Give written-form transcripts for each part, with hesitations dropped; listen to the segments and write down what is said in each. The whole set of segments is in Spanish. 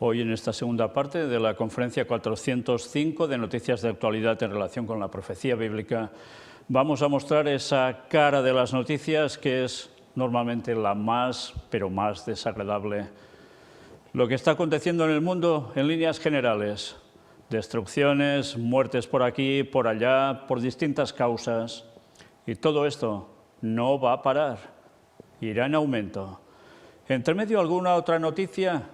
Hoy en esta segunda parte de la conferencia 405 de Noticias de Actualidad en relación con la profecía bíblica, vamos a mostrar esa cara de las noticias que es normalmente la más, pero más desagradable. Lo que está aconteciendo en el mundo en líneas generales, destrucciones, muertes por aquí, por allá, por distintas causas, y todo esto no va a parar, irá en aumento. Entre medio alguna otra noticia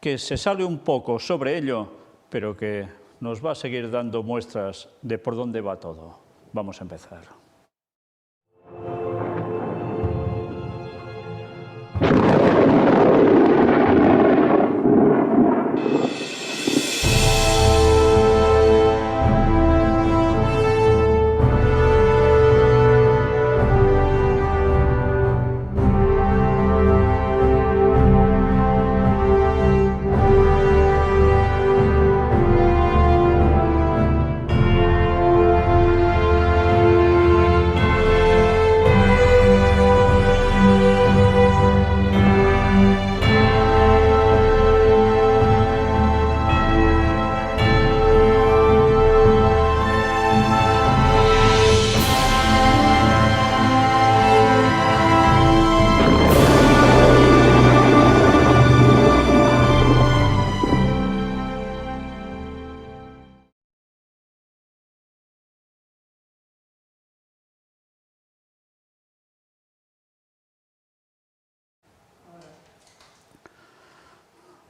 que se sale un poco sobre ello, pero que nos va a seguir dando muestras de por dónde va todo. Vamos a empezar.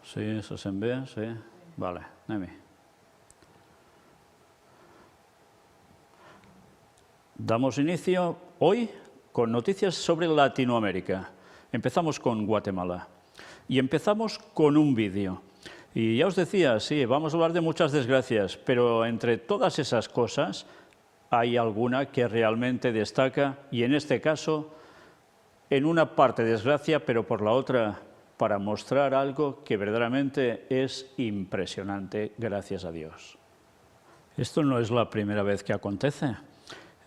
Sí, eso se ve, sí. Vale, Nemi. Damos inicio hoy con noticias sobre Latinoamérica. Empezamos con Guatemala y empezamos con un vídeo. Y ya os decía, sí, vamos a hablar de muchas desgracias, pero entre todas esas cosas hay alguna que realmente destaca y en este caso, en una parte desgracia, pero por la otra para mostrar algo que verdaderamente es impresionante, gracias a Dios. Esto no es la primera vez que acontece.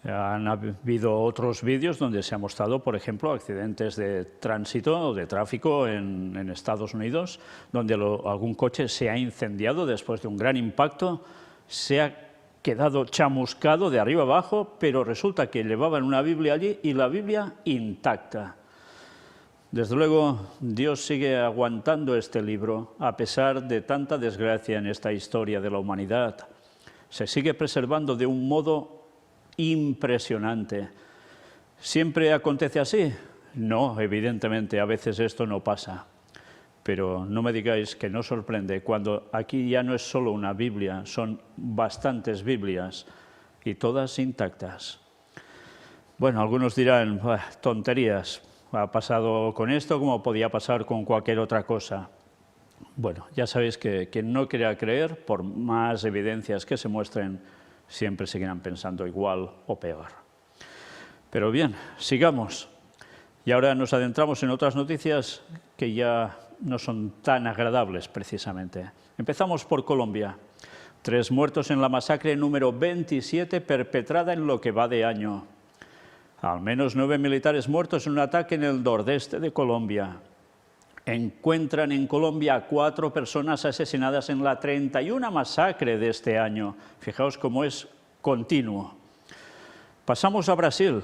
Han habido otros vídeos donde se ha mostrado, por ejemplo, accidentes de tránsito o de tráfico en Estados Unidos, donde algún coche se ha incendiado después de un gran impacto, se ha quedado chamuscado de arriba abajo, pero resulta que llevaban una Biblia allí y la Biblia intacta. Desde luego, Dios sigue aguantando este libro a pesar de tanta desgracia en esta historia de la humanidad. Se sigue preservando de un modo impresionante. ¿Siempre acontece así? No, evidentemente, a veces esto no pasa. Pero no me digáis que no sorprende cuando aquí ya no es solo una Biblia, son bastantes Biblias y todas intactas. Bueno, algunos dirán, tonterías. Ha pasado con esto como podía pasar con cualquier otra cosa. Bueno, ya sabéis que quien no quiera creer, por más evidencias que se muestren, siempre seguirán pensando igual o peor. Pero bien, sigamos. Y ahora nos adentramos en otras noticias que ya no son tan agradables precisamente. Empezamos por Colombia. 3 muertos en la masacre número 27 perpetrada en lo que va de año. Al menos 9 militares muertos en un ataque en el nordeste de Colombia. Encuentran en Colombia a 4 personas asesinadas en la 31 masacre de este año. Fijaos cómo es continuo. Pasamos a Brasil.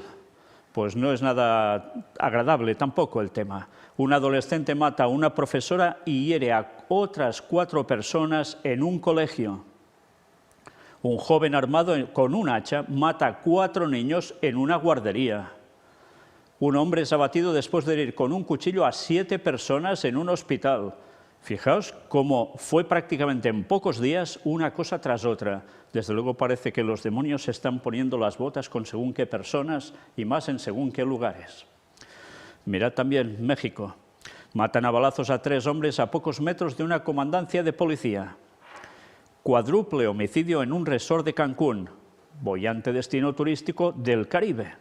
Pues no es nada agradable tampoco el tema. Un adolescente mata a una profesora y hiere a otras 4 personas en un colegio. Un joven armado con un hacha mata a 4 niños en una guardería. Un hombre es abatido después de herir con un cuchillo a 7 personas en un hospital. Fijaos cómo fue prácticamente en pocos días una cosa tras otra. Desde luego parece que los demonios se están poniendo las botas con según qué personas y más en según qué lugares. Mirad también México. Matan a balazos a 3 hombres a pocos metros de una comandancia de policía. Cuádruple homicidio en un resort de Cancún, boyante destino turístico del Caribe.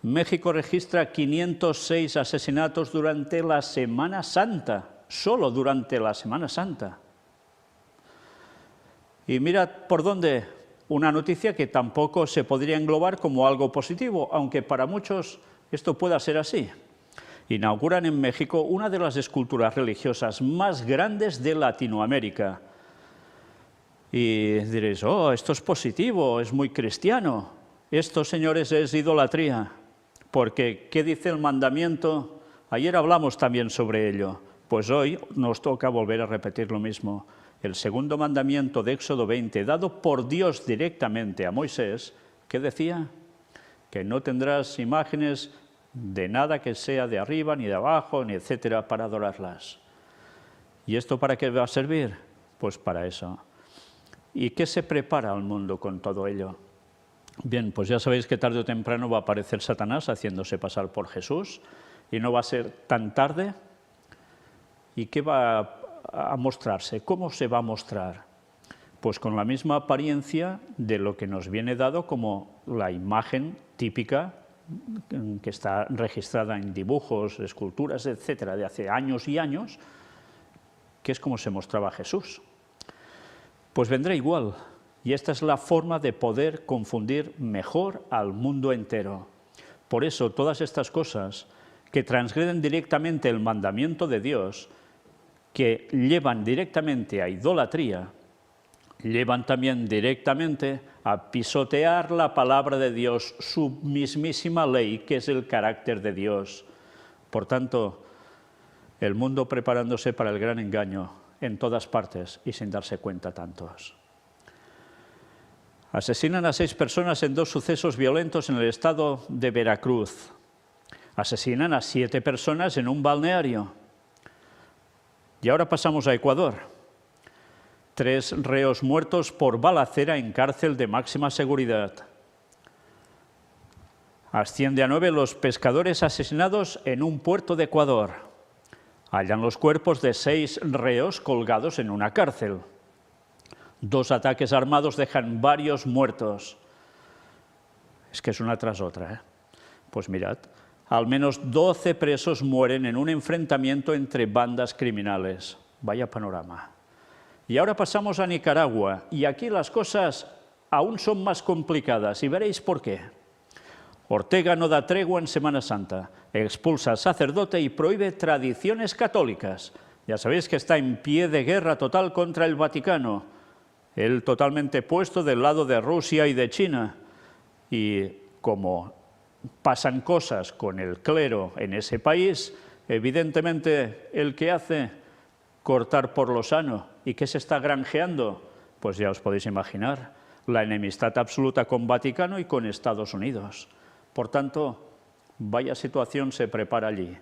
México registra 506 asesinatos durante la Semana Santa, solo durante la Semana Santa. Y mirad por dónde, una noticia que tampoco se podría englobar como algo positivo, aunque para muchos esto pueda ser así. inauguran en México una de las esculturas religiosas más grandes de Latinoamérica. Y diréis, oh, esto es positivo, es muy cristiano. Esto, señores, es idolatría. Porque, ¿qué dice el mandamiento? Ayer hablamos también sobre ello. Pues hoy nos toca volver a repetir lo mismo. El segundo mandamiento de Éxodo 20, dado por Dios directamente a Moisés, ¿qué decía? Que no tendrás imágenes de nada que sea de arriba, ni de abajo, ni etcétera, para adorarlas. ¿Y esto para qué va a servir? Pues para eso. ¿Y qué se prepara al mundo con todo ello? Bien, pues ya sabéis que tarde o temprano va a aparecer Satanás haciéndose pasar por Jesús, y no va a ser tan tarde. ¿Y qué va a mostrarse? ¿Cómo se va a mostrar? Pues con la misma apariencia de lo que nos viene dado como la imagen típica que está registrada en dibujos, esculturas, etcétera, de hace años y años, que es como se mostraba Jesús. Pues vendrá igual, y esta es la forma de poder confundir mejor al mundo entero. Por eso, todas estas cosas que transgreden directamente el mandamiento de Dios, que llevan directamente a idolatría, llevan también directamente a pisotear la palabra de Dios, su mismísima ley, que es el carácter de Dios. Por tanto, el mundo preparándose para el gran engaño en todas partes y sin darse cuenta tantos. Asesinan a 6 personas en 2 sucesos violentos en el estado de Veracruz. Asesinan a 7 personas en un balneario. Y ahora pasamos a Ecuador. 3 reos muertos por balacera en cárcel de máxima seguridad. Asciende a 9 los pescadores asesinados en un puerto de Ecuador. Hallan los cuerpos de 6 reos colgados en una cárcel. 2 ataques armados dejan varios muertos. Es que es una tras otra, ¿eh? Pues mirad, al menos 12 presos mueren en un enfrentamiento entre bandas criminales. Vaya panorama. Y ahora pasamos a Nicaragua, y aquí las cosas aún son más complicadas, y veréis por qué. Ortega no da tregua en Semana Santa, expulsa al sacerdote y prohíbe tradiciones católicas. Ya sabéis que está en pie de guerra total contra el Vaticano, él totalmente puesto del lado de Rusia y de China. Y como pasan cosas con el clero en ese país, evidentemente el que hace cortar por lo sano. ¿Y qué se está granjeando? Pues ya os podéis imaginar, la enemistad absoluta con Vaticano y con Estados Unidos. Por tanto, vaya situación se prepara allí.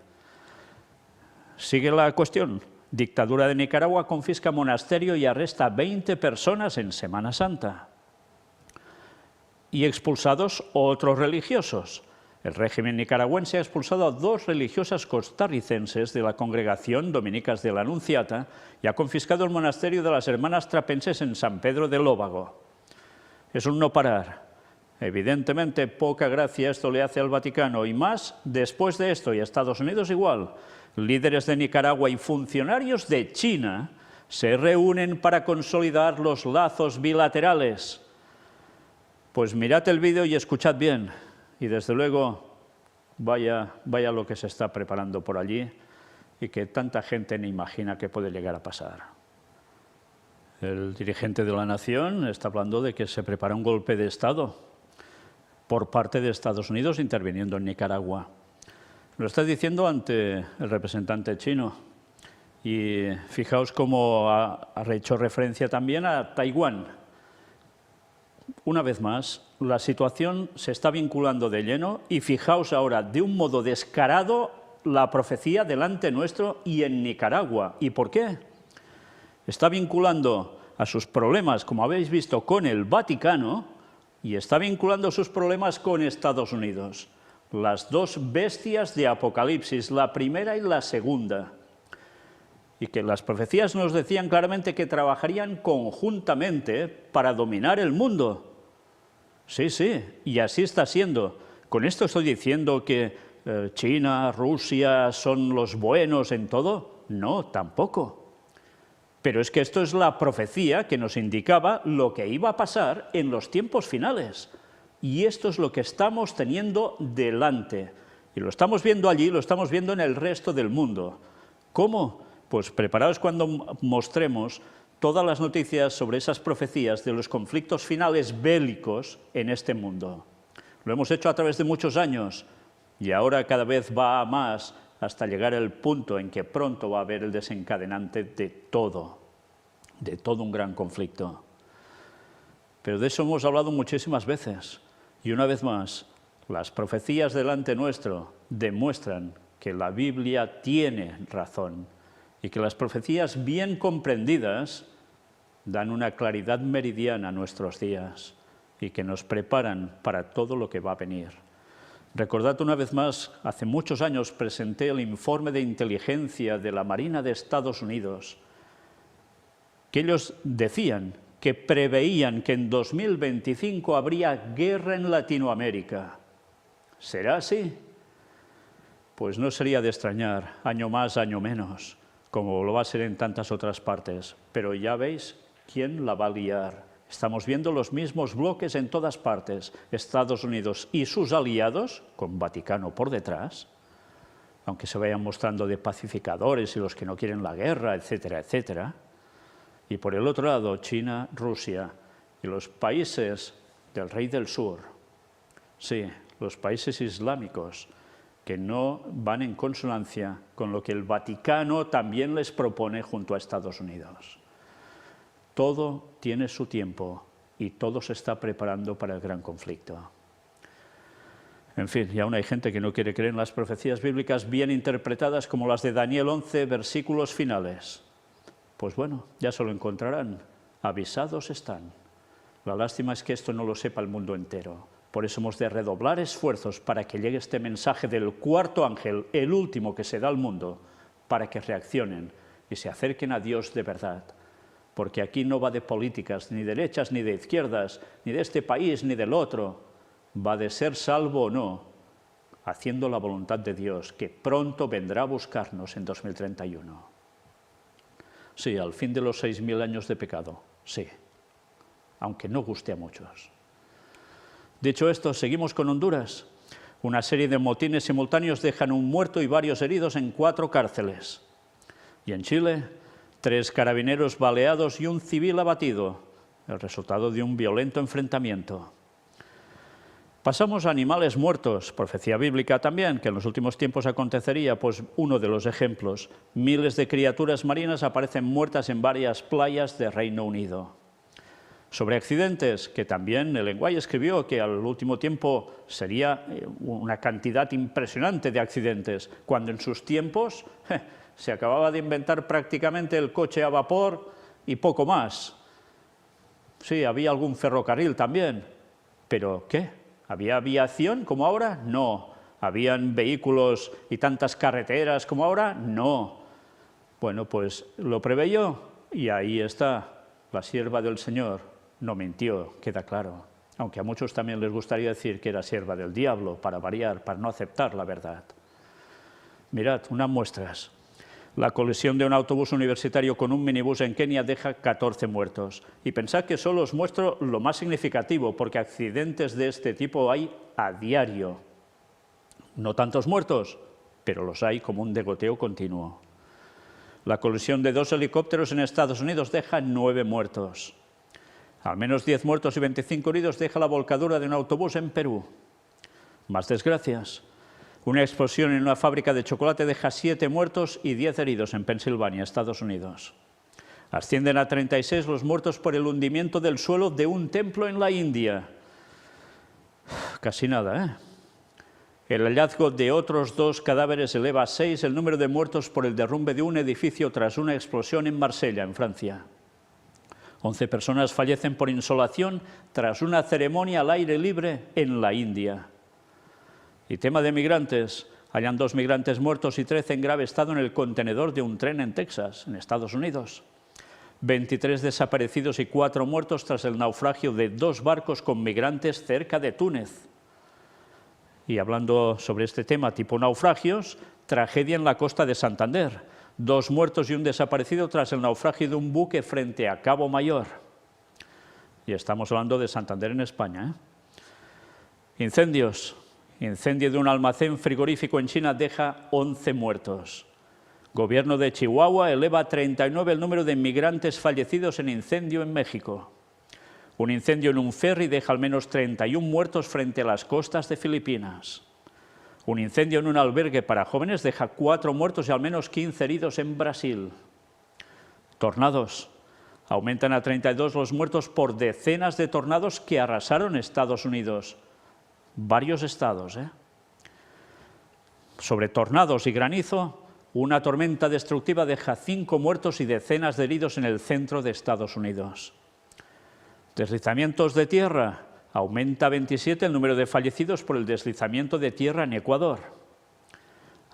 Sigue la cuestión. Dictadura de Nicaragua confisca monasterio y arresta a 20 personas en Semana Santa. Y expulsados otros religiosos. El régimen nicaragüense ha expulsado a 2 religiosas costarricenses de la congregación Dominicas de la Anunciata y ha confiscado el monasterio de las Hermanas Trapenses en San Pedro de Lóvago. Es un no parar. Evidentemente, poca gracia esto le hace al Vaticano, y más después de esto, y a Estados Unidos igual. Líderes de Nicaragua y funcionarios de China se reúnen para consolidar los lazos bilaterales. Pues mirad el vídeo y escuchad bien, y desde luego vaya lo que se está preparando por allí y que tanta gente ni imagina que puede llegar a pasar. El dirigente de la nación está hablando de que se prepara un golpe de Estado por parte de Estados Unidos interviniendo en Nicaragua. Lo está diciendo ante el representante chino. Y fijaos cómo ha hecho referencia también a Taiwán. Una vez más, la situación se está vinculando de lleno y fijaos ahora, de un modo descarado, la profecía delante nuestro y en Nicaragua. ¿Y por qué? Está vinculando a sus problemas, como habéis visto, con el Vaticano, y está vinculando sus problemas con Estados Unidos. Las 2 bestias de Apocalipsis, la primera y la segunda. Y que las profecías nos decían claramente que trabajarían conjuntamente para dominar el mundo. Sí, sí, y así está siendo. Con esto estoy diciendo que China, Rusia son los buenos en todo. No, tampoco. Pero es que esto es la profecía que nos indicaba lo que iba a pasar en los tiempos finales. Y esto es lo que estamos teniendo delante. Y lo estamos viendo allí, lo estamos viendo en el resto del mundo. ¿Cómo? Pues preparaos cuando mostremos todas las noticias sobre esas profecías de los conflictos finales bélicos en este mundo. Lo hemos hecho a través de muchos años y ahora cada vez va a más hasta llegar al punto en que pronto va a haber el desencadenante de todo un gran conflicto. Pero de eso hemos hablado muchísimas veces y una vez más, las profecías delante nuestro demuestran que la Biblia tiene razón y que las profecías bien comprendidas dan una claridad meridiana a nuestros días y que nos preparan para todo lo que va a venir. Recordad una vez más, hace muchos años presenté el informe de inteligencia de la Marina de Estados Unidos, que ellos decían que preveían que en 2025 habría guerra en Latinoamérica. ¿Será así? Pues no sería de extrañar, año más, año menos, como lo va a ser en tantas otras partes. Pero ya veis quién la va a liar. Estamos viendo los mismos bloques en todas partes. Estados Unidos y sus aliados, con Vaticano por detrás, aunque se vayan mostrando de pacificadores y los que no quieren la guerra, etcétera, etcétera. Y por el otro lado, China, Rusia y los países del Rey del Sur. Sí, los países islámicos que no van en consonancia con lo que el Vaticano también les propone junto a Estados Unidos. Todo tiene su tiempo y todo se está preparando para el gran conflicto. En fin, y aún hay gente que no quiere creer en las profecías bíblicas bien interpretadas como las de Daniel 11, versículos finales. Pues bueno, ya se lo encontrarán. Avisados están. La lástima es que esto no lo sepa el mundo entero. Por eso hemos de redoblar esfuerzos para que llegue este mensaje del cuarto ángel, el último que se da al mundo, para que reaccionen y se acerquen a Dios de verdad. Porque aquí no va de políticas, ni derechas ni de izquierdas, ni de este país ni del otro. Va de ser salvo o no, haciendo la voluntad de Dios, que pronto vendrá a buscarnos en 2031. Sí, al fin de los 6.000 años de pecado, sí, aunque no guste a muchos. Dicho esto, seguimos con Honduras. Una serie de motines simultáneos dejan un muerto y varios heridos en 4 cárceles. Y en Chile, 3 carabineros baleados y un civil abatido, el resultado de un violento enfrentamiento. Pasamos a animales muertos, profecía bíblica también, que en los últimos tiempos acontecería, pues uno de los ejemplos. Miles de criaturas marinas aparecen muertas en varias playas de Reino Unido. Sobre accidentes, que también el Lenguay escribió que al último tiempo sería una cantidad impresionante de accidentes, cuando en sus tiempos se acababa de inventar prácticamente el coche a vapor y poco más. Sí, había algún ferrocarril también, pero ¿qué? ¿Había aviación como ahora? No. ¿Habían vehículos y tantas carreteras como ahora? No. Bueno, pues lo preveyó y ahí está, la sierva del Señor. No mintió, queda claro, aunque a muchos también les gustaría decir que era sierva del diablo, para variar, para no aceptar la verdad. Mirad, unas muestras. La colisión de un autobús universitario con un minibús en Kenia deja 14 muertos. Y pensad que solo os muestro lo más significativo, porque accidentes de este tipo hay a diario. No tantos muertos, pero los hay como un degoteo continuo. La colisión de 2 helicópteros en Estados Unidos deja 9 muertos. Al menos 10 muertos y 25 heridos deja la volcadura de un autobús en Perú. Más desgracias. Una explosión en una fábrica de chocolate deja 7 muertos y 10 heridos en Pensilvania, Estados Unidos. Ascienden a 36 los muertos por el hundimiento del suelo de un templo en la India. Casi nada, ¿eh? El hallazgo de otros 2 cadáveres eleva a 6 el número de muertos por el derrumbe de un edificio tras una explosión en Marsella, en Francia. 11 personas fallecen por insolación tras una ceremonia al aire libre en la India. Y tema de migrantes, hallan 2 migrantes muertos y 13 en grave estado en el contenedor de un tren en Texas, en Estados Unidos. 23 desaparecidos y 4 muertos tras el naufragio de 2 barcos con migrantes cerca de Túnez. Y hablando sobre este tema tipo naufragios, tragedia en la costa de Santander. 2 muertos y un desaparecido tras el naufragio de un buque frente a Cabo Mayor. Y estamos hablando de Santander en España, ¿eh? Incendios Incendio de un almacén frigorífico en China deja 11 muertos. Gobierno de Chihuahua eleva a 39 el número de inmigrantes fallecidos en incendio en México. Un incendio en un ferry deja al menos 31 muertos frente a las costas de Filipinas. Un incendio en un albergue para jóvenes deja 4 muertos y al menos 15 heridos en Brasil. Tornados. Aumentan a 32 los muertos por decenas de tornados que arrasaron Estados Unidos. Varios estados, Sobre tornados y granizo, una tormenta destructiva deja 5 muertos y decenas de heridos en el centro de Estados Unidos. Deslizamientos de tierra. Aumenta a 27 el número de fallecidos por el deslizamiento de tierra en Ecuador.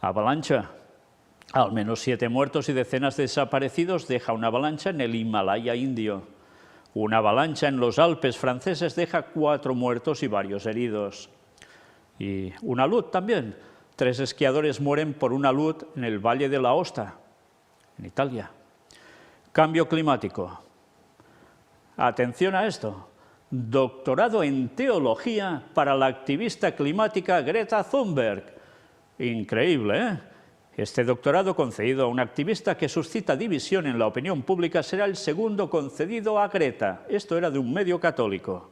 Avalancha. Al menos 7 muertos y decenas de desaparecidos deja una avalancha en el Himalaya indio. Una avalancha en los Alpes franceses deja 4 muertos y varios heridos. Y una alud también. 3 esquiadores mueren por una alud en el Valle de la Aosta, en Italia. Cambio climático. Atención a esto. Doctorado en teología para la activista climática Greta Thunberg. Increíble, ¿eh? Este doctorado concedido a una activista que suscita división en la opinión pública será el segundo concedido a Greta. Esto era de un medio católico.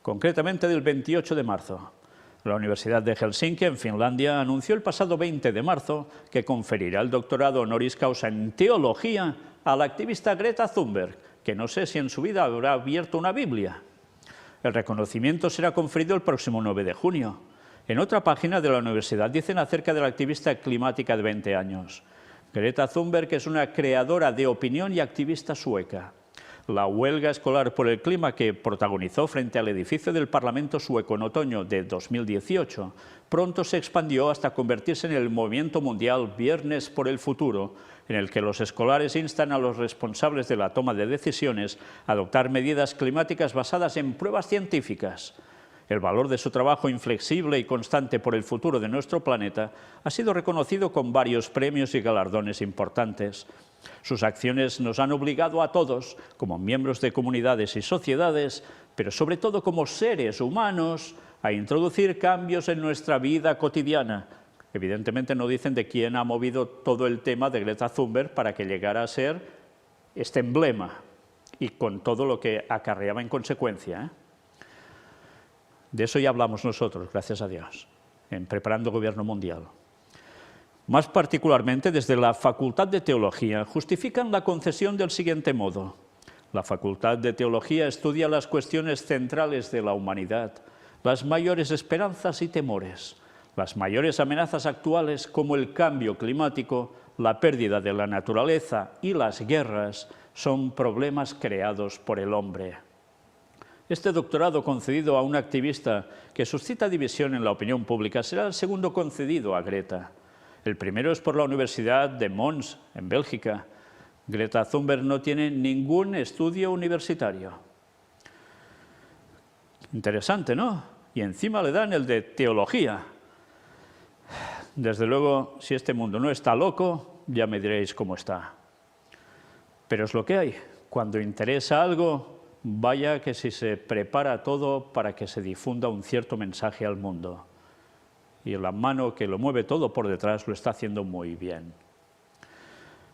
Concretamente del 28 de marzo. La Universidad de Helsinki, en Finlandia, anunció el pasado 20 de marzo que conferirá el doctorado honoris causa en teología a la activista Greta Thunberg, que no sé si en su vida habrá abierto una Biblia. El reconocimiento será conferido el próximo 9 de junio. En otra página de la universidad dicen acerca de la activista climática de 20 años. Greta Thunberg es una creadora de opinión y activista sueca. La huelga escolar por el clima que protagonizó frente al edificio del Parlamento sueco en otoño de 2018 pronto se expandió hasta convertirse en el movimiento mundial Viernes por el Futuro, en el que los escolares instan a los responsables de la toma de decisiones a adoptar medidas climáticas basadas en pruebas científicas. El valor de su trabajo inflexible y constante por el futuro de nuestro planeta ha sido reconocido con varios premios y galardones importantes. Sus acciones nos han obligado a todos, como miembros de comunidades y sociedades, pero sobre todo como seres humanos, a introducir cambios en nuestra vida cotidiana. Evidentemente no dicen de quién ha movido todo el tema de Greta Thunberg para que llegara a ser este emblema y con todo lo que acarreaba en consecuencia, De eso ya hablamos nosotros, gracias a Dios, en Preparando Gobierno Mundial. Más particularmente, desde la Facultad de Teología, justifican la concesión del siguiente modo. La Facultad de Teología estudia las cuestiones centrales de la humanidad, las mayores esperanzas y temores, las mayores amenazas actuales como el cambio climático, la pérdida de la naturaleza y las guerras son problemas creados por el hombre. Este doctorado concedido a un activista que suscita división en la opinión pública será el segundo concedido a Greta. El primero es por la Universidad de Mons, en Bélgica. Greta Thunberg no tiene ningún estudio universitario. Interesante, ¿no? Y encima le dan el de teología. Desde luego, si este mundo no está loco, ya me diréis cómo está. Pero es lo que hay. Cuando interesa algo, vaya que si se prepara todo para que se difunda un cierto mensaje al mundo. Y la mano que lo mueve todo por detrás lo está haciendo muy bien.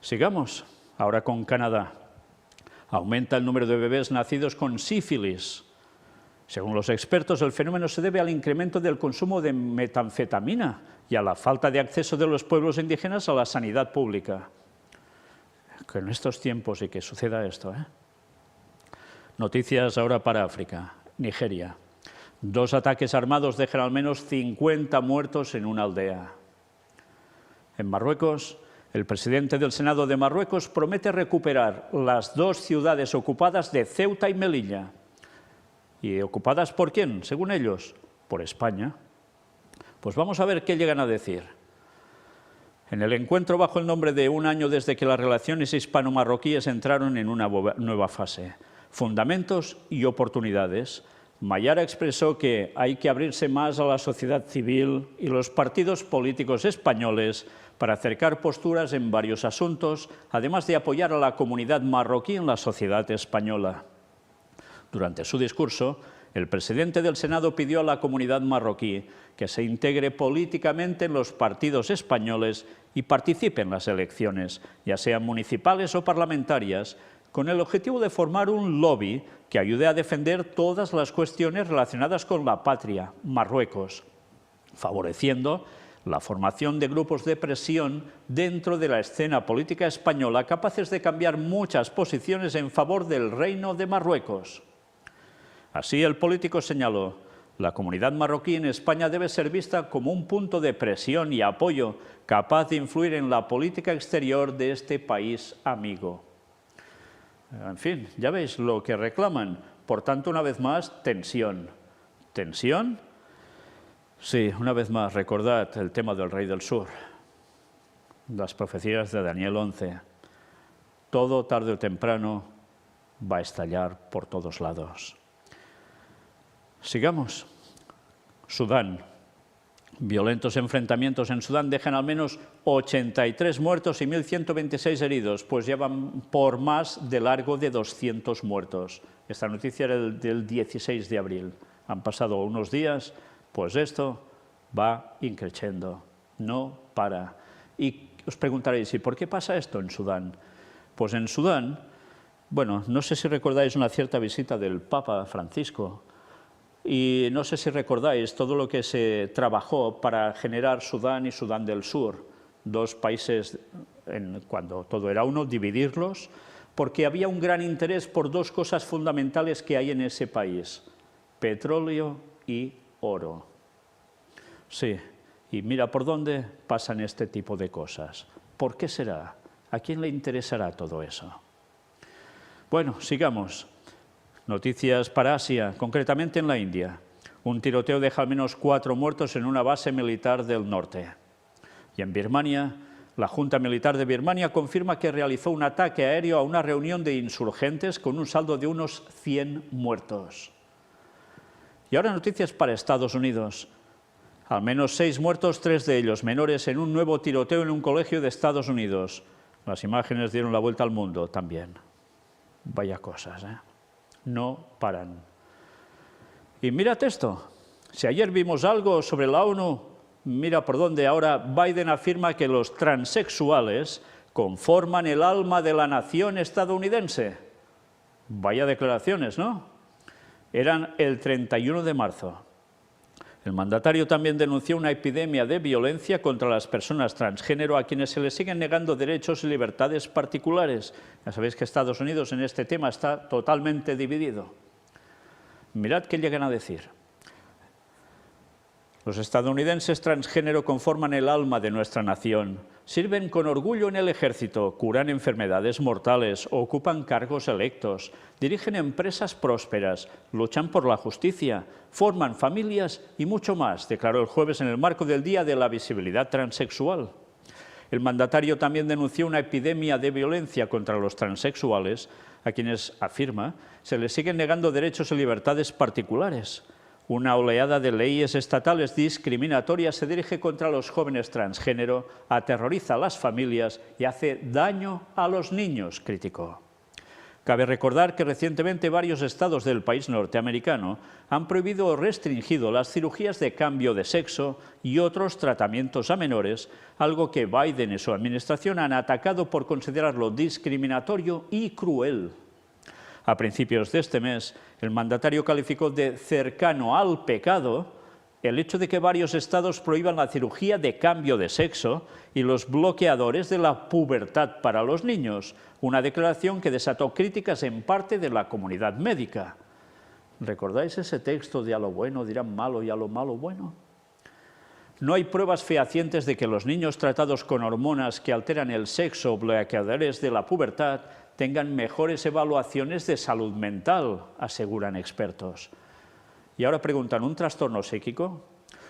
Sigamos, ahora con Canadá. Aumenta el número de bebés nacidos con sífilis. Según los expertos, el fenómeno se debe al incremento del consumo de metanfetamina y a la falta de acceso de los pueblos indígenas a la sanidad pública. Que en estos tiempos y que suceda esto, Noticias ahora para África. Nigeria. 2 ataques armados dejan al menos 50 muertos en una aldea. En Marruecos, el presidente del Senado de Marruecos promete recuperar las 2 ciudades ocupadas de Ceuta y Melilla. ¿Y ocupadas por quién, según ellos? Por España. Pues vamos a ver qué llegan a decir. En el encuentro bajo el nombre de Un año desde que las relaciones hispano-marroquíes entraron en una nueva fase. Fundamentos y oportunidades. Mayara expresó que hay que abrirse más a la sociedad civil y los partidos políticos españoles para acercar posturas en varios asuntos, además de apoyar a la comunidad marroquí en la sociedad española. Durante su discurso, el presidente del Senado pidió a la comunidad marroquí que se integre políticamente en los partidos españoles y participe en las elecciones, ya sean municipales o parlamentarias, con el objetivo de formar un lobby que ayude a defender todas las cuestiones relacionadas con la patria, Marruecos, favoreciendo la formación de grupos de presión dentro de la escena política española capaces de cambiar muchas posiciones en favor del Reino de Marruecos. Así, el político señaló: la comunidad marroquí en España debe ser vista como un punto de presión y apoyo capaz de influir en la política exterior de este país amigo. En fin, ya veis lo que reclaman. Por tanto, una vez más, tensión. ¿Tensión? Sí, una vez más, recordad el tema del rey del sur, las profecías de Daniel 11. Todo, tarde o temprano, va a estallar por todos lados. Sigamos. Sudán. Violentos enfrentamientos en Sudán dejan al menos 83 muertos y 1.126 heridos, pues llevan por más de largo de 200 muertos. Esta noticia era del 16 de abril. Han pasado unos días, pues esto va increciendo, no para. Y os preguntaréis, ¿y por qué pasa esto en Sudán? Pues en Sudán, bueno, no sé si recordáis una cierta visita del Papa Francisco, y no sé si recordáis todo lo que se trabajó para generar Sudán y Sudán del Sur, dos países, cuando todo era uno, dividirlos, porque había un gran interés por dos cosas fundamentales que hay en ese país: petróleo y oro. Sí, y mira por dónde pasan este tipo de cosas. ¿Por qué será? ¿A quién le interesará todo eso? Bueno, sigamos. Noticias para Asia, concretamente en la India. Un tiroteo deja al menos 4 muertos en una base militar del norte. Y en Birmania, la Junta Militar de Birmania confirma que realizó un ataque aéreo a una reunión de insurgentes con un saldo de unos 100 muertos. Y ahora noticias para Estados Unidos. Al menos 6 muertos, 3 de ellos menores, en un nuevo tiroteo en un colegio de Estados Unidos. Las imágenes dieron la vuelta al mundo también. Vaya cosas, ¿eh? No paran. Y mirad esto. Si ayer vimos algo sobre la ONU, mira por dónde ahora Biden afirma que los transexuales conforman el alma de la nación estadounidense. Vaya declaraciones, ¿no? Eran el 31 de marzo. El mandatario también denunció una epidemia de violencia contra las personas transgénero a quienes se les siguen negando derechos y libertades particulares. Ya sabéis que Estados Unidos en este tema está totalmente dividido. Mirad qué llegan a decir. Los estadounidenses transgénero conforman el alma de nuestra nación. Sirven con orgullo en el ejército, curan enfermedades mortales, ocupan cargos electos, dirigen empresas prósperas, luchan por la justicia, forman familias y mucho más, declaró el jueves en el marco del Día de la Visibilidad Transexual. El mandatario también denunció una epidemia de violencia contra los transexuales, a quienes, afirma, se les siguen negando derechos y libertades particulares. Una oleada de leyes estatales discriminatorias se dirige contra los jóvenes transgénero, aterroriza a las familias y hace daño a los niños, criticó. Cabe recordar que recientemente varios estados del país norteamericano han prohibido o restringido las cirugías de cambio de sexo y otros tratamientos a menores, algo que Biden y su administración han atacado por considerarlo discriminatorio y cruel. A principios de este mes, el mandatario calificó de cercano al pecado el hecho de que varios estados prohíban la cirugía de cambio de sexo y los bloqueadores de la pubertad para los niños, una declaración que desató críticas en parte de la comunidad médica. ¿Recordáis ese texto de a lo bueno dirán malo y a lo malo bueno? No hay pruebas fehacientes de que los niños tratados con hormonas que alteran el sexo o bloqueadores de la pubertad tengan mejores evaluaciones de salud mental, aseguran expertos. Y ahora preguntan, ¿un trastorno psíquico?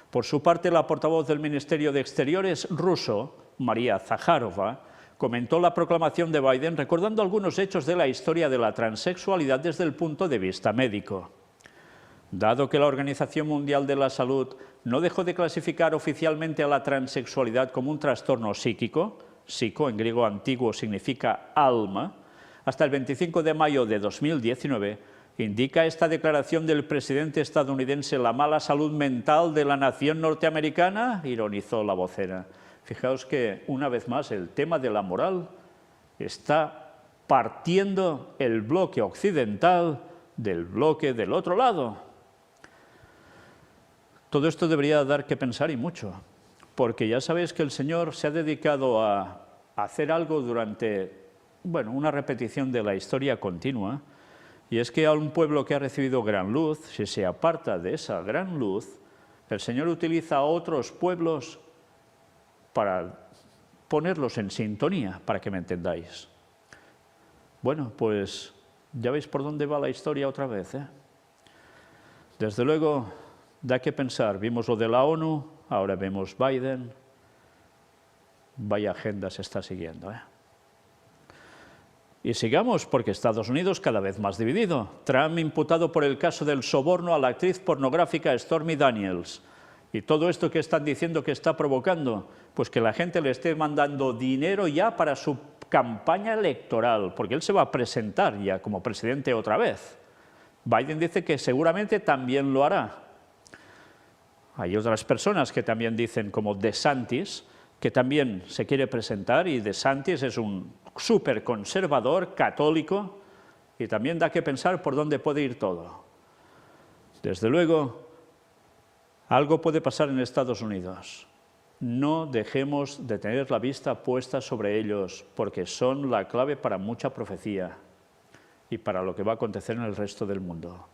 Por su parte, la portavoz del Ministerio de Exteriores ruso, María Zakharova, comentó la proclamación de Biden recordando algunos hechos de la historia de la transexualidad desde el punto de vista médico. Dado que la Organización Mundial de la Salud no dejó de clasificar oficialmente a la transexualidad como un trastorno psíquico, psico en griego antiguo significa alma, hasta el 25 de mayo de 2019, ¿Indica esta declaración del presidente estadounidense la mala salud mental de la nación norteamericana?, ironizó la vocera. Fijaos que, una vez más, el tema de la moral está partiendo el bloque occidental del bloque del otro lado. Todo esto debería dar que pensar y mucho, porque ya sabéis que el Señor se ha dedicado a hacer algo durante, bueno, una repetición de la historia continua, y es que a un pueblo que ha recibido gran luz, si se aparta de esa gran luz, el Señor utiliza a otros pueblos para ponerlos en sintonía, para que me entendáis. Bueno, pues ya veis por dónde va la historia otra vez, ¿eh? Desde luego, da que pensar. Vimos lo de la ONU, ahora vemos Biden. Vaya agenda se está siguiendo, ¿eh? Y sigamos, porque Estados Unidos cada vez más dividido. Trump imputado por el caso del soborno a la actriz pornográfica Stormy Daniels. Y todo esto que están diciendo que está provocando, pues que la gente le esté mandando dinero ya para su campaña electoral, porque él se va a presentar ya como presidente otra vez. Biden dice que seguramente también lo hará. Hay otras personas que también dicen, como DeSantis, que también se quiere presentar, y DeSantis es un súper conservador, católico, y también da que pensar por dónde puede ir todo. Desde luego, algo puede pasar en Estados Unidos. No dejemos de tener la vista puesta sobre ellos, porque son la clave para mucha profecía y para lo que va a acontecer en el resto del mundo.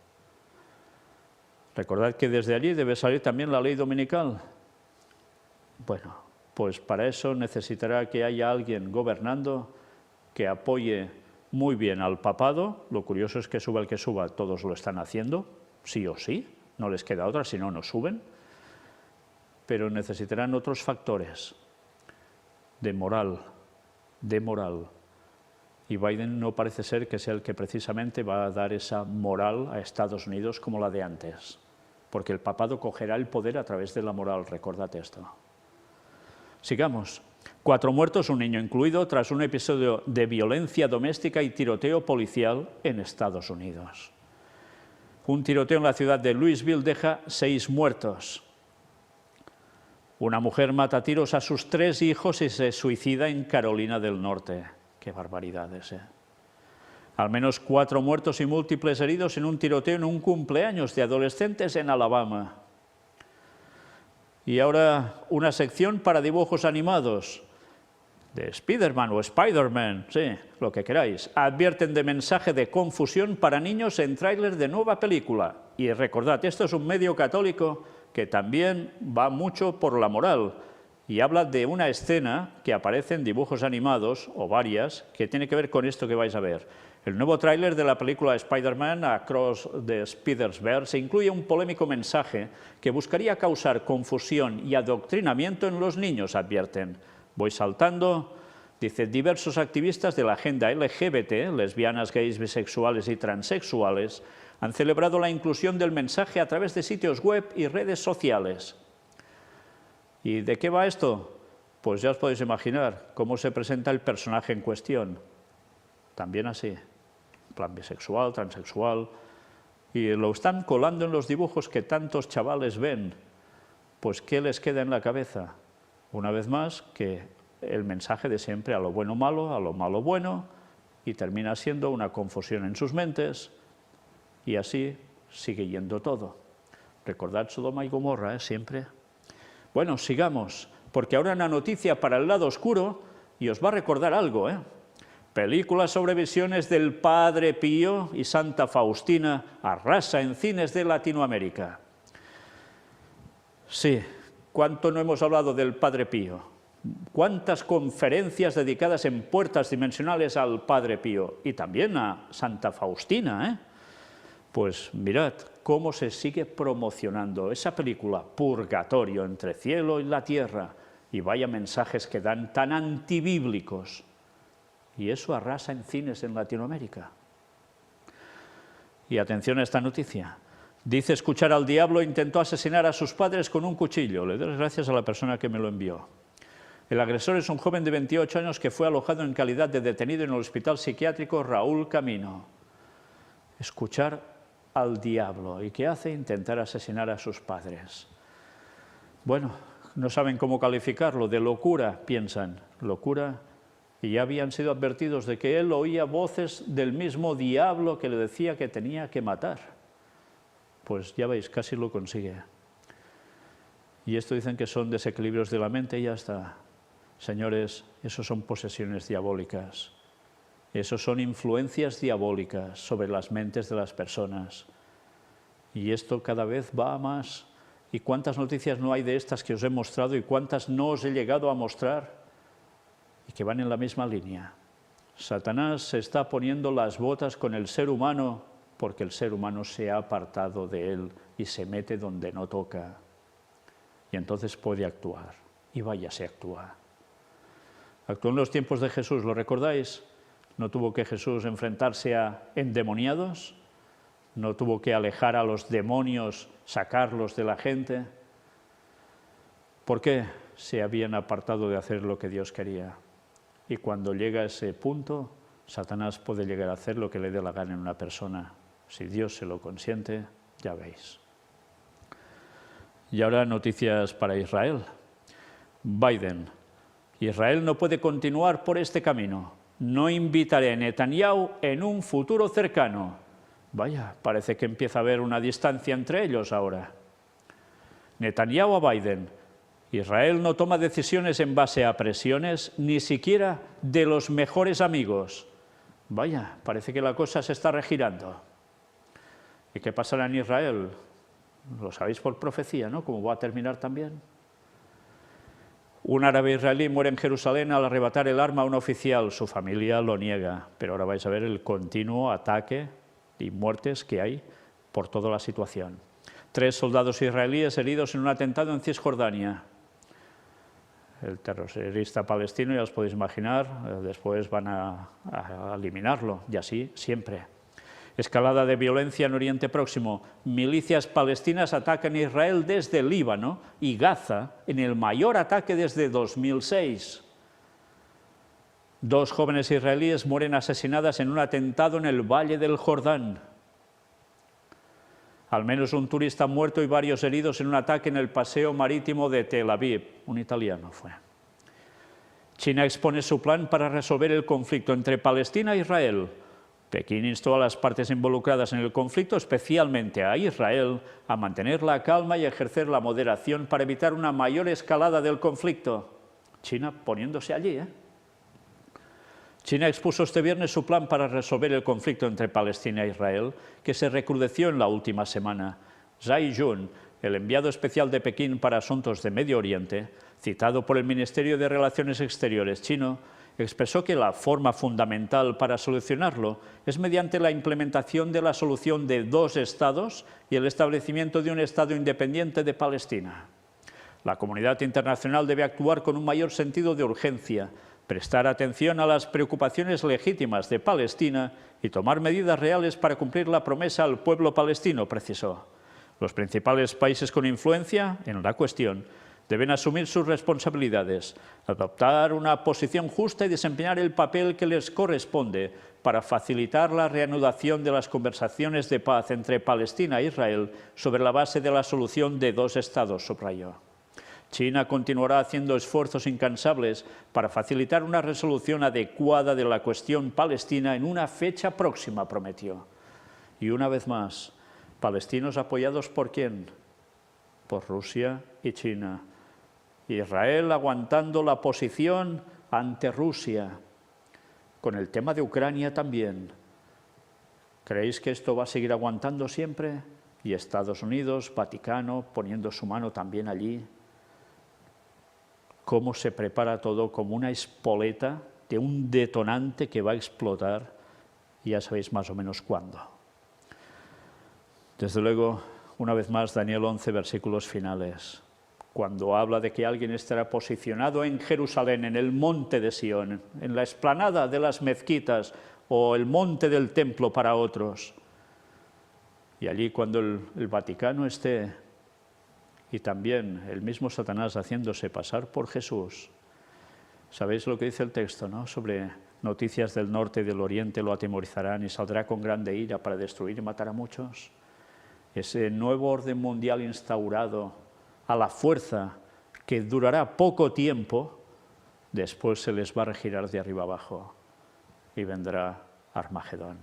Recordad que desde allí debe salir también la ley dominical. Bueno, pues para eso necesitará que haya alguien gobernando que apoye muy bien al papado. Lo curioso es que suba el que suba, todos lo están haciendo, sí o sí, no les queda otra, si no, no suben. Pero necesitarán otros factores de moral. Y Biden no parece ser que sea el que precisamente va a dar esa moral a Estados Unidos como la de antes, porque el papado cogerá el poder a través de la moral, recordad esto. Sigamos. 4 muertos, un niño incluido, tras un episodio de violencia doméstica y tiroteo policial en Estados Unidos. Un tiroteo en la ciudad de Louisville deja 6 muertos. Una mujer mata a tiros a sus 3 hijos y se suicida en Carolina del Norte. ¡Qué barbaridades, eh! Al menos 4 muertos y múltiples heridos en un tiroteo en un cumpleaños de adolescentes en Alabama. Y ahora una sección para dibujos animados de Spider-Man o Spider-Man, sí, lo que queráis. Advierten de mensaje de confusión para niños en tráiler de nueva película. Y recordad, esto es un medio católico que también va mucho por la moral y habla de una escena que aparece en dibujos animados, o varias, que tiene que ver con esto que vais a ver. El nuevo tráiler de la película Spider-Man Across the Spider-Verse incluye un polémico mensaje que buscaría causar confusión y adoctrinamiento en los niños, advierten. Voy saltando. Dice, diversos activistas de la agenda LGBT, lesbianas, gays, bisexuales y transexuales, han celebrado la inclusión del mensaje a través de sitios web y redes sociales. ¿Y de qué va esto? Pues ya os podéis imaginar cómo se presenta el personaje en cuestión. También así, en plan bisexual, transexual, y lo están colando en los dibujos que tantos chavales ven. Pues ¿qué les queda en la cabeza? Una vez más, que el mensaje de siempre, a lo bueno malo, a lo malo bueno, y termina siendo una confusión en sus mentes, y así sigue yendo todo. Recordad Sodoma y Gomorra, siempre. Bueno, sigamos, porque ahora una noticia para el lado oscuro, y os va a recordar algo, Película sobre visiones del Padre Pío y Santa Faustina arrasa en cines de Latinoamérica. Sí, ¿cuánto no hemos hablado del Padre Pío? ¿Cuántas conferencias dedicadas en puertas dimensionales al Padre Pío? Y también a Santa Faustina, Pues mirad cómo se sigue promocionando esa película, Purgatorio, entre cielo y la tierra, y vaya mensajes que dan tan antibíblicos. Y eso arrasa en cines en Latinoamérica. Y atención a esta noticia. Dice escuchar al diablo intentó asesinar a sus padres con un cuchillo. Le doy las gracias a la persona que me lo envió. El agresor es un joven de 28 años que fue alojado en calidad de detenido en el hospital psiquiátrico Raúl Camino. Escuchar al diablo. ¿Y qué hace? Intentar asesinar a sus padres. Bueno, no saben cómo calificarlo, de locura, piensan, locura, y ya habían sido advertidos de que él oía voces del mismo diablo que le decía que tenía que matar. Pues ya veis, casi lo consigue. Y esto dicen que son desequilibrios de la mente y ya está. Señores, eso son posesiones diabólicas. Eso son influencias diabólicas sobre las mentes de las personas. Y esto cada vez va a más. ¿Y cuántas noticias no hay de estas que os he mostrado y cuántas no os he llegado a mostrar? Y que van en la misma línea. Satanás se está poniendo las botas con el ser humano porque el ser humano se ha apartado de él y se mete donde no toca. Y entonces puede actuar. Y vaya se actúa. Actuó en los tiempos de Jesús, ¿lo recordáis? ¿No tuvo que Jesús enfrentarse a endemoniados? ¿No tuvo que alejar a los demonios, sacarlos de la gente? ¿Por qué? Se habían apartado de hacer lo que Dios quería. Y cuando llega a ese punto, Satanás puede llegar a hacer lo que le dé la gana en una persona. Si Dios se lo consiente, ya veis. Y ahora noticias para Israel. Biden. Israel no puede continuar por este camino. No invitaré a Netanyahu en un futuro cercano. Vaya, parece que empieza a haber una distancia entre ellos ahora. Netanyahu a Biden. Israel no toma decisiones en base a presiones, ni siquiera de los mejores amigos. Vaya, parece que la cosa se está regirando. ¿Y qué pasará en Israel? Lo sabéis por profecía, ¿no? ¿Cómo va a terminar también? Un árabe israelí muere en Jerusalén al arrebatar el arma a un oficial. Su familia lo niega, pero ahora vais a ver el continuo ataque y muertes que hay por toda la situación. 3 soldados israelíes heridos en un atentado en Cisjordania. El terrorista palestino, ya os podéis imaginar, después van a eliminarlo, y así siempre. Escalada de violencia en Oriente Próximo. Milicias palestinas atacan Israel desde Líbano y Gaza en el mayor ataque desde 2006. 2 jóvenes israelíes mueren asesinadas en un atentado en el Valle del Jordán. Al menos un turista muerto y varios heridos en un ataque en el paseo marítimo de Tel Aviv. Un italiano fue. China expone su plan para resolver el conflicto entre Palestina e Israel. Pekín instó a las partes involucradas en el conflicto, especialmente a Israel, a mantener la calma y ejercer la moderación para evitar una mayor escalada del conflicto. China poniéndose allí, ¿eh? China expuso este viernes su plan para resolver el conflicto entre Palestina e Israel, que se recrudeció en la última semana. Zhai Jun, el enviado especial de Pekín para asuntos de Medio Oriente, citado por el Ministerio de Relaciones Exteriores chino, expresó que la forma fundamental para solucionarlo es mediante la implementación de la solución de 2 estados y el establecimiento de un Estado independiente de Palestina. La comunidad internacional debe actuar con un mayor sentido de urgencia, prestar atención a las preocupaciones legítimas de Palestina y tomar medidas reales para cumplir la promesa al pueblo palestino, precisó. Los principales países con influencia en la cuestión deben asumir sus responsabilidades, adoptar una posición justa y desempeñar el papel que les corresponde para facilitar la reanudación de las conversaciones de paz entre Palestina e Israel sobre la base de la solución de 2 estados, subrayó. China continuará haciendo esfuerzos incansables para facilitar una resolución adecuada de la cuestión palestina en una fecha próxima, prometió. Y una vez más, palestinos apoyados ¿por quién? Por Rusia y China. Israel aguantando la posición ante Rusia. Con el tema de Ucrania también. ¿Creéis que esto va a seguir aguantando siempre? Y Estados Unidos, Vaticano, poniendo su mano también allí. Cómo se prepara todo como una espoleta de un detonante que va a explotar, y ya sabéis más o menos cuándo. Desde luego, una vez más, Daniel 11, versículos finales. Cuando habla de que alguien estará posicionado en Jerusalén, en el monte de Sión, en la explanada de las mezquitas o el monte del templo para otros. Y allí cuando el Vaticano esté, y también el mismo Satanás haciéndose pasar por Jesús. ¿Sabéis lo que dice el texto, no? Sobre noticias del norte y del oriente lo atemorizarán y saldrá con grande ira para destruir y matar a muchos. ese nuevo orden mundial instaurado a la fuerza que durará poco tiempo, después se les va a regirar de arriba abajo y vendrá Armagedón.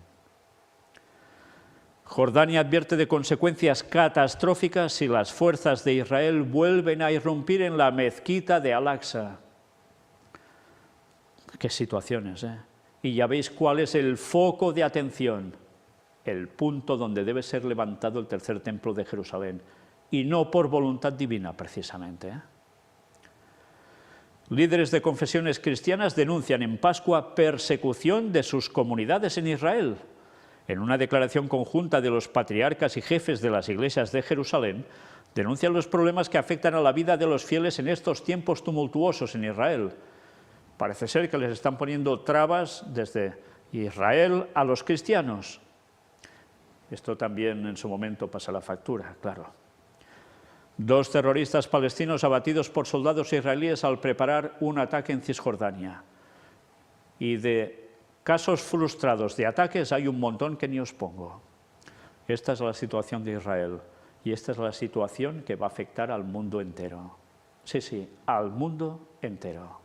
Jordania advierte de consecuencias catastróficas si las fuerzas de Israel vuelven a irrumpir en la mezquita de Al-Aqsa. Qué situaciones, ¿eh? Y ya veis cuál es el foco de atención, el punto donde debe ser levantado el tercer templo de Jerusalén, y no por voluntad divina, precisamente, ¿eh? Líderes de confesiones cristianas denuncian en Pascua persecución de sus comunidades en Israel. En una declaración conjunta de los patriarcas y jefes de las iglesias de Jerusalén, denuncian los problemas que afectan a la vida de los fieles en estos tiempos tumultuosos en Israel. Parece ser que les están poniendo trabas desde Israel a los cristianos. Esto también en su momento pasa la factura, claro. 2 terroristas palestinos abatidos por soldados israelíes al preparar un ataque en Cisjordania. Y de casos frustrados de ataques hay un montón que ni os pongo. Esta es la situación de Israel y esta es la situación que va a afectar al mundo entero. Sí, sí, al mundo entero.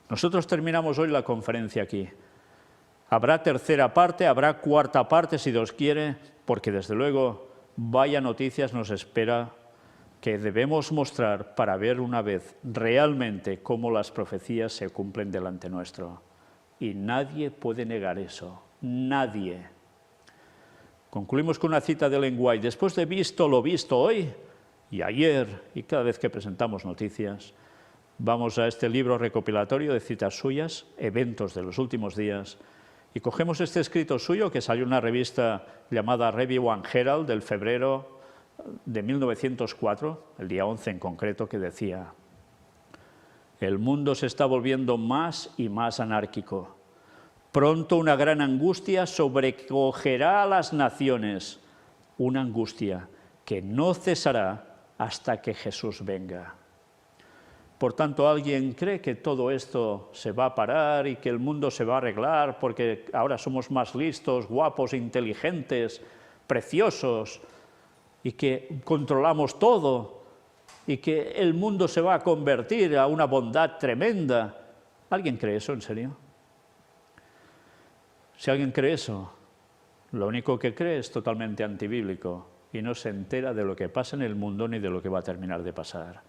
Nosotros terminamos hoy la conferencia aquí. Habrá tercera parte, habrá cuarta parte si Dios quiere, porque desde luego vaya noticias nos espera que debemos mostrar para ver una vez realmente cómo las profecías se cumplen delante nuestro. Y nadie puede negar eso, nadie. Concluimos con una cita de Ellen White. Después de visto lo visto hoy y ayer, y cada vez que presentamos noticias, vamos a este libro recopilatorio de citas suyas, eventos de los últimos días, y cogemos este escrito suyo que salió en una revista llamada Review and Herald del febrero de 1904, el día 11 en concreto, que decía: el mundo se está volviendo más y más anárquico. Pronto una gran angustia sobrecogerá a las naciones, una angustia que no cesará hasta que Jesús venga. Por tanto, ¿alguien cree que todo esto se va a parar y que el mundo se va a arreglar porque ahora somos más listos, guapos, inteligentes, preciosos y que controlamos todo y que el mundo se va a convertir a una bondad tremenda? ¿Alguien cree eso en serio? Si alguien cree eso, lo único que cree es totalmente antibíblico y no se entera de lo que pasa en el mundo ni de lo que va a terminar de pasar.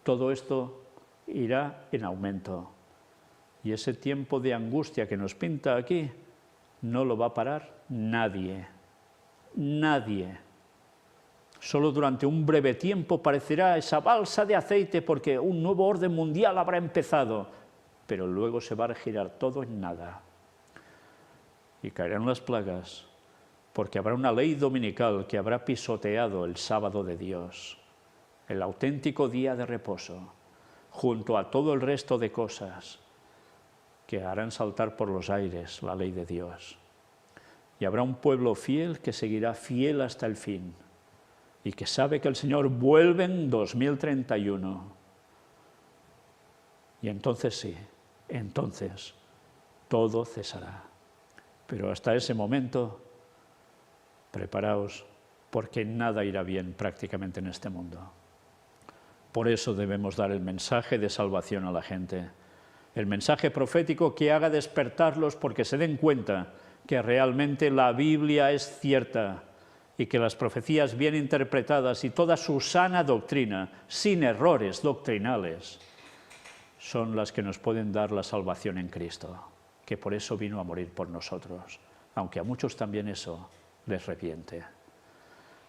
Todo esto irá en aumento y ese tiempo de angustia que nos pinta aquí no lo va a parar nadie, nadie. Solo durante un breve tiempo parecerá esa balsa de aceite porque un nuevo orden mundial habrá empezado, pero luego se va a girar todo en nada. Y caerán las plagas, porque habrá una ley dominical que habrá pisoteado el sábado de Dios, el auténtico día de reposo, junto a todo el resto de cosas que harán saltar por los aires la ley de Dios. Y habrá un pueblo fiel que seguirá fiel hasta el fin, y que sabe que el Señor vuelve en 2031. Y entonces sí, entonces todo cesará. Pero hasta ese momento, preparaos, porque nada irá bien prácticamente en este mundo. Por eso debemos dar el mensaje de salvación a la gente, el mensaje profético que haga despertarlos porque se den cuenta que realmente la Biblia es cierta y que las profecías bien interpretadas y toda su sana doctrina, sin errores doctrinales, son las que nos pueden dar la salvación en Cristo, que por eso vino a morir por nosotros, aunque a muchos también eso les reviente.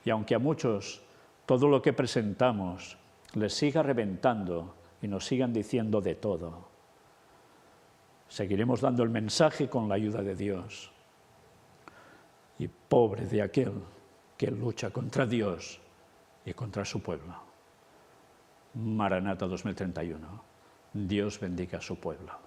Y aunque a muchos todo lo que presentamos les siga reventando y nos sigan diciendo de todo, seguiremos dando el mensaje con la ayuda de Dios. Y pobre de aquel que lucha contra Dios y contra su pueblo. Maranata 2031. Dios bendiga a su pueblo.